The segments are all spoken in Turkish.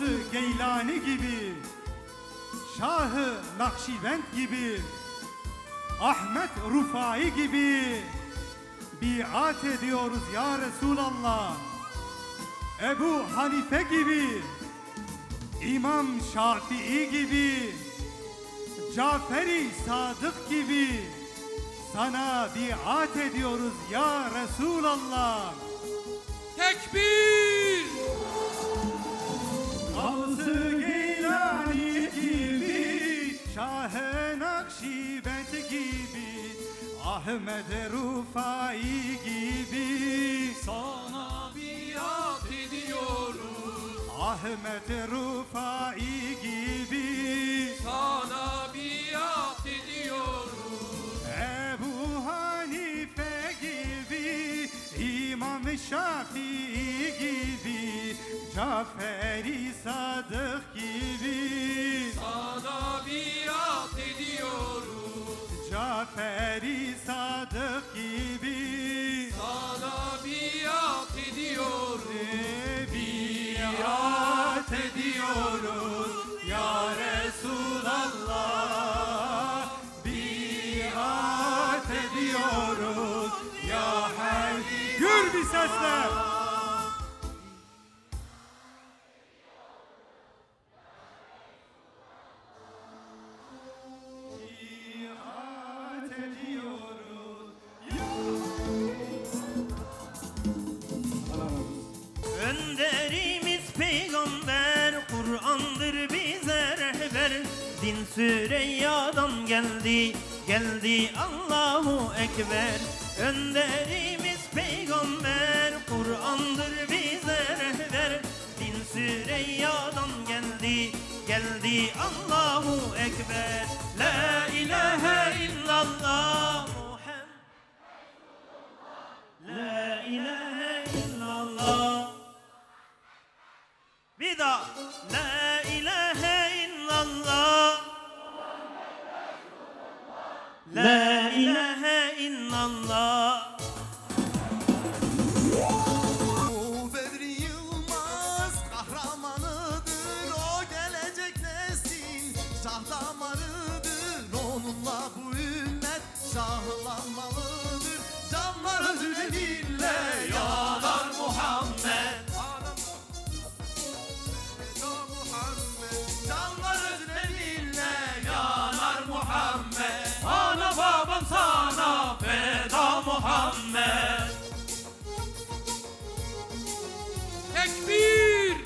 Gavs-ı Geylani gibi, Şah-ı Nakşibend gibi, Ahmet Rufai gibi biat ediyoruz ya Resulallah. Ebu Hanife gibi, İmam Şafii gibi, Cafer-i Sadık gibi sana biat ediyoruz ya Resulallah. Tekbir! Gavs-ı Geylani gibi, Şah-ı Nakşibend gibi, Ahmet Rufai gibi Sana biat ediyoruz. Ahmet Rufai gibi Sana biat ediyoruz. Ebu Hanife gibi, İmam Şafii gibi, Cafer-i Sadık gibi Sana biat ediyoruz. Cafer-i Sadık gibi Sana biat ediyoruz. biat ediyoruz ya Resulallah. Biat ediyoruz ya Habib. Gür bir sesle. Biat ediyoruz. Önderimiz peygamber, Kur'an'dır bize rehber. Din Süreyya'dan geldi, geldi Allahu Ekber. Önderimiz peygamber, Kur'an'dır bize rehber. Din Süreyya'dan geldi, geldi Allahu Ekber. La ilahe illallah Muhammed, la ilahe illallah. Bir daha. La ilahe illallah. La ilahe illallah. Bedri Yılmaz kahramanıdır, o gelecek neslin şah damarıdır. Onunla bu ümmet şahlanmalıdır. Canlar özüne dille yanar Muhammed. Canlar özüne dille yanar Muhammed. Ana babam sana feda Muhammed. Tekbir!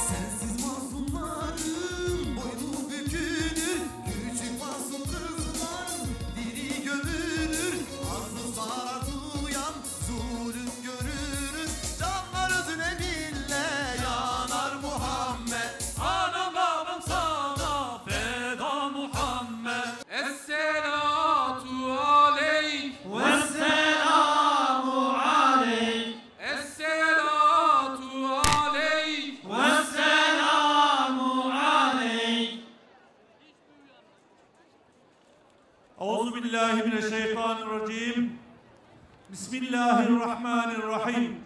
Sensiz mazlumların boynu bükülür. Küçük masum kızlar diri gömülür. Arzular duyan zulüm görürüz. Canlar özüne bille yanar Muhammed. Ana babam sana feda Muhammed. Esselatu aleyk. Vesselamu aleyk. Esselatu aleyk. Vesselamu aleyk. Euzubillahimineşşeytanirracim. Bismillahirrahmanirrahim.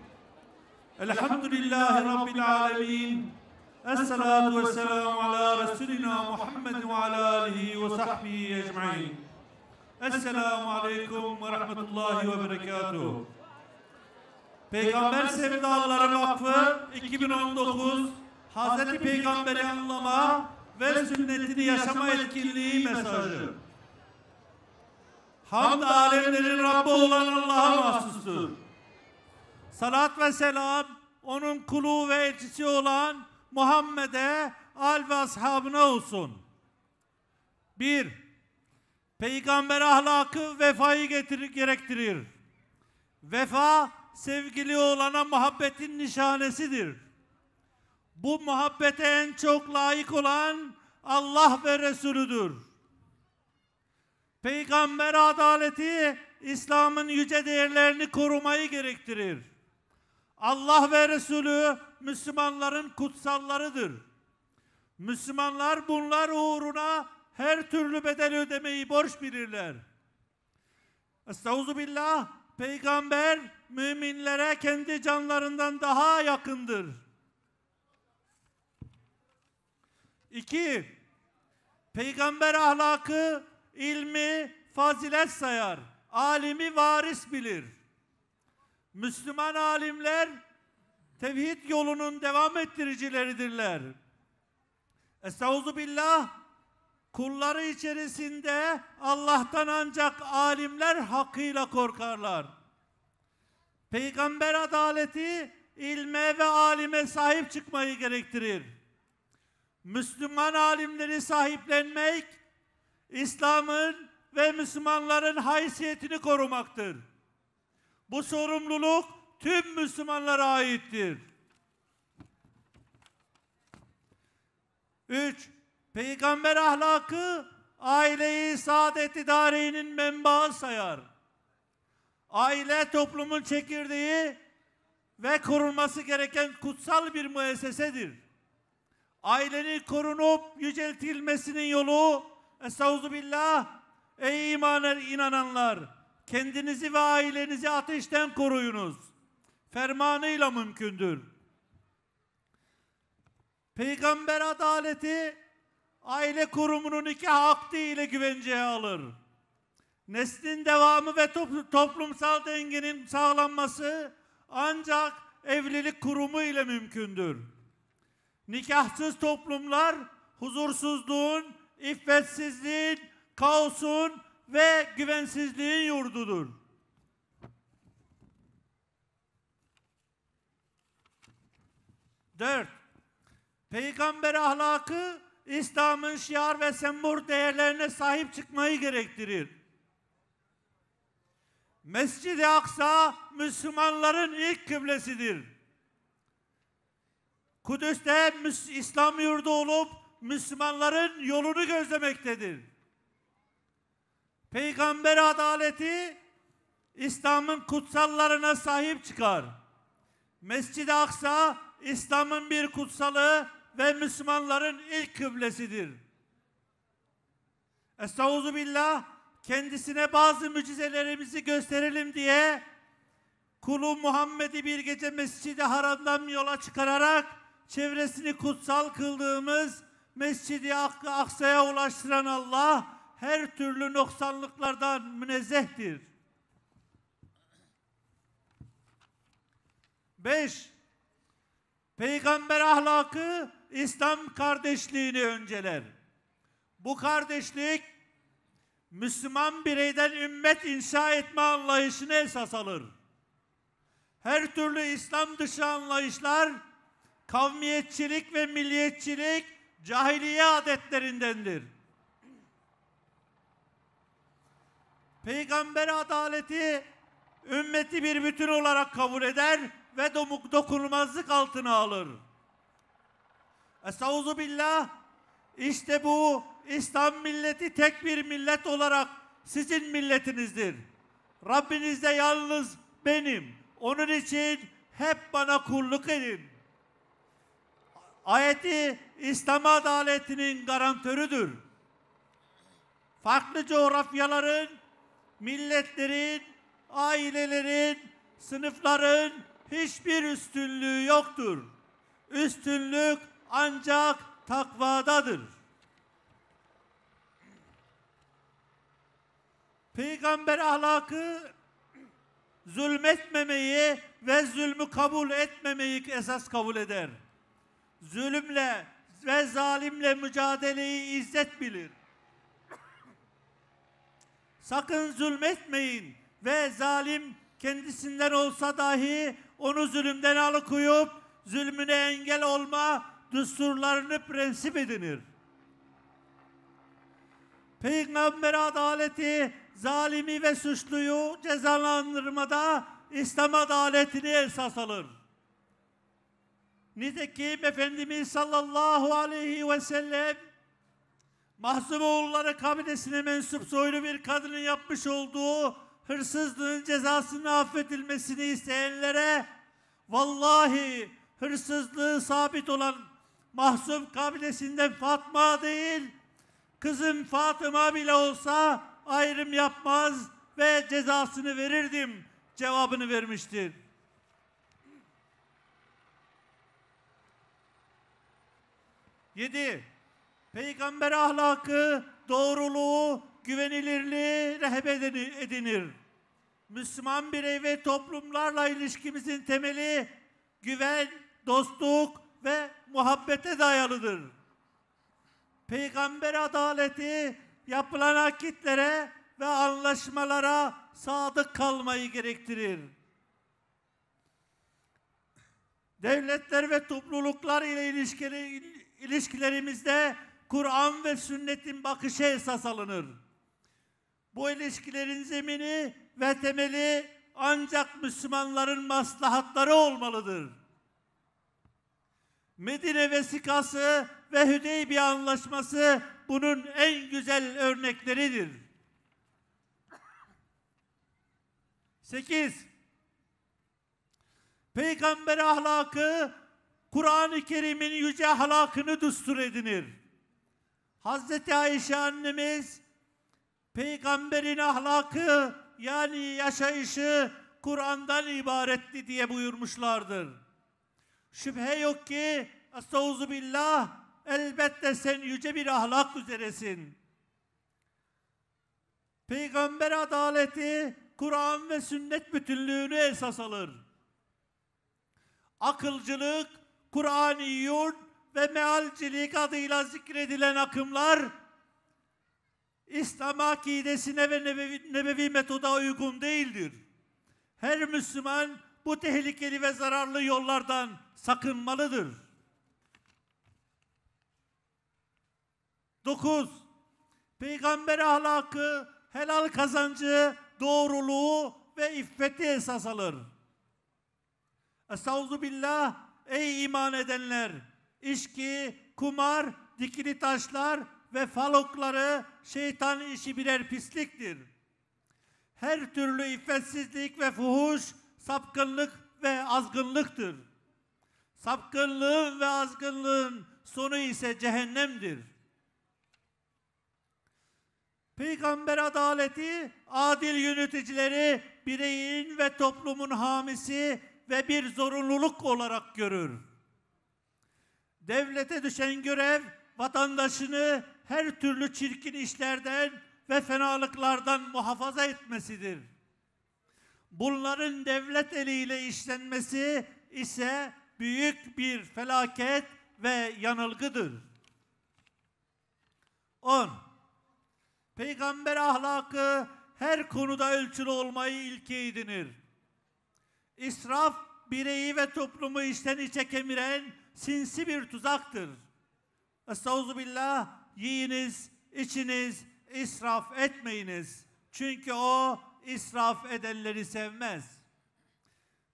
Elhamdülillahi Rabbil alemin. Esselatu vesselamu ala Resulina Muhammed ve ala alihi ve sahbihi ecmain. Esselamu aleyküm ve rahmetullahi ve berekatuhu. Peygamber Sevdalıları Vakfı 2019 Hazreti Peygamber'i anlama ve sünnetini yaşama etkinliği mesajı. Hamd alemlerin Rabbi olan Allah'a mahsustur. Salat ve selam onun kulu ve elçisi olan Muhammed'e, al ve ashabına olsun. 1. Peygamber ahlakı vefayı gerektirir. Vefa, sevgili olana muhabbetin nişanesidir. Bu muhabbete en çok layık olan Allah ve Resulüdür. Peygamber adaleti, İslam'ın yüce değerlerini korumayı gerektirir. Allah ve Resulü Müslümanların kutsallarıdır. Müslümanlar bunlar uğruna her türlü bedel ödemeyi borç bilirler. Estağfirullah, peygamber müminlere kendi canlarından daha yakındır. 2. Peygamber ahlakı, ilmi fazilet sayar. Alimi varis bilir. Müslüman alimler tevhid yolunun devam ettiricileridirler. Estağfirullah, kulları içerisinde Allah'tan ancak alimler hakkıyla korkarlar. Peygamber adaleti ilme ve alime sahip çıkmayı gerektirir. Müslüman alimleri sahiplenmek, İslam'ın ve Müslümanların haysiyetini korumaktır. Bu sorumluluk tüm Müslümanlara aittir. 3. Peygamber ahlakı aileyi saadet-i dareynin menbaı sayar. Aile toplumun çekirdeği ve korunması gereken kutsal bir müessesedir. Ailenin korunup yüceltilmesinin yolu, estağfirullah, ey imana inananlar, kendinizi ve ailenizi ateşten koruyunuz. Fermanıyla mümkündür. Peygamber adaleti aile kurumunun nikah akdi ile güvenceye alır. Neslin devamı ve toplumsal dengenin sağlanması ancak evlilik kurumu ile mümkündür. Nikahsız toplumlar huzursuzluğun, iffetsizliğin, kaosun ve güvensizliğin yurdudur. Dört, peygamber ahlakı İslam'ın şiar ve sembol değerlerine sahip çıkmayı gerektirir. Mescid-i Aksa Müslümanların ilk kıblesidir. Kudüs'te İslam yurdu olup Müslümanların yolunu gözlemektedir. Peygamber adaleti İslam'ın kutsallarına sahip çıkar. Mescid-i Aksa İslam'ın bir kutsalı ve Müslümanların ilk kıblesidir. Estağfirullah, kendisine bazı mucizelerimizi gösterelim diye kulu Muhammed'i bir gece Mescid-i Haram'dan yola çıkararak çevresini kutsal kıldığımız Mescid-i Aksa'ya ulaştıran Allah her türlü noksanlıklardan münezzehtir. 5. Peygamber ahlakı İslam kardeşliğini önceler. Bu kardeşlik Müslüman bireyden ümmet inşa etme anlayışını esas alır. Her türlü İslam dışı anlayışlar kavmiyetçilik ve milliyetçilik cahiliye adetlerindendir. Peygamber adaleti ümmeti bir bütün olarak kabul eder ve dokunulmazlık altına alır. Estağfirullah, işte bu İslam milleti tek bir millet olarak sizin milletinizdir. Rabbiniz de yalnız benim. Onun için hep bana kulluk edin. Ayeti İslam adaletinin garantörüdür. Farklı coğrafyaların, milletlerin, ailelerin, sınıfların hiçbir üstünlüğü yoktur. Üstünlük ancak takvadadır. Peygamber ahlakı zulmetmemeyi ve zulmü kabul etmemeyi esas kabul eder. Zulümle ve zalimle mücadeleyi izzet bilir. Sakın zulmetmeyin ve zalim kendisinden olsa dahi onu zulümden alıkoyup zulmüne engel olma düsturlarını prensip edinir. Peygamber adaleti zalimi ve suçluyu cezalandırmada İslam adaletini esas alır. Nitekim Efendimiz sallallahu aleyhi ve sellem Mahzumoğulları kabilesine mensup soylu bir kadının yapmış olduğu hırsızlığın cezasının affedilmesini isteyenlere vallahi hırsızlığı sabit olan Mahzum kabilesinden Fatma değil kızım Fatıma bile olsa ayrım yapmaz ve cezasını verirdim cevabını vermiştir. 7. Peygamber ahlakı, doğruluğu, güvenilirliği rehber edinir. Müslüman birey ve toplumlarla ilişkimizin temeli güven, dostluk ve muhabbete dayalıdır. Peygamber adaleti yapılan akitlere ve anlaşmalara sadık kalmayı gerektirir. Devletler ve topluluklar ile ilişkilerimizde Kur'an ve sünnetin bakışı esas alınır. Bu ilişkilerin zemini ve temeli ancak Müslümanların maslahatları olmalıdır. Medine vesikası ve Hüdeybiye Anlaşması bunun en güzel örnekleridir. 8. Peygamber ahlakı, Kur'an-ı Kerim'in yüce ahlakını düstur edinir. Hazreti Ayşe annemiz, Peygamberin ahlakı yani yaşayışı Kur'an'dan ibaretti diye buyurmuşlardır. Şüphe yok ki, estağfirullah, elbette sen yüce bir ahlak üzeresin. Peygamber adaleti, Kur'an ve sünnet bütünlüğünü esas alır. Akılcılık, Kur'aniyun ve mealcilik adıyla zikredilen akımlar, İslam akidesine ve nebevi metoda uygun değildir. Her Müslüman bu tehlikeli ve zararlı yollardan sakınmalıdır. 9. Peygamber ahlakı, helal kazancı, doğruluğu ve iffeti esas alır. Estağfirullah, ey iman edenler! İçki, kumar, dikili taşlar ve falokları şeytan işi birer pisliktir. Her türlü iffetsizlik ve fuhuş, sapkınlık ve azgınlıktır. Sapkınlığın ve azgınlığın sonu ise cehennemdir. Peygamber adaleti, adil yöneticileri bireyin ve toplumun hamisi ve bir zorunluluk olarak görür. Devlete düşen görev, vatandaşını her türlü çirkin işlerden ve fenalıklardan muhafaza etmesidir. Bunların devlet eliyle işlenmesi ise büyük bir felaket ve yanılgıdır. 10. Peygamber ahlakı her konuda ölçülü olmayı ilke edinir. İsraf, bireyi ve toplumu içten içe kemiren sinsi bir tuzaktır. Estağfirullah, yiyiniz, içiniz, israf etmeyiniz. Çünkü o israf edenleri sevmez.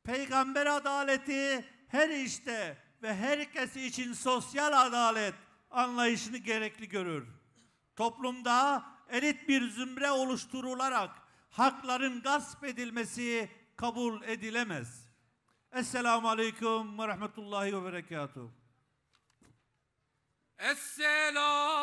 Peygamber adaleti her işte ve herkes için sosyal adalet anlayışını gerekli görür. Toplumda elit bir zümre oluşturularak hakların gasp edilmesi kabul edilemez. Esselamu Aleyküm ve Rahmetullahi ve Berekatuhu. Esselam.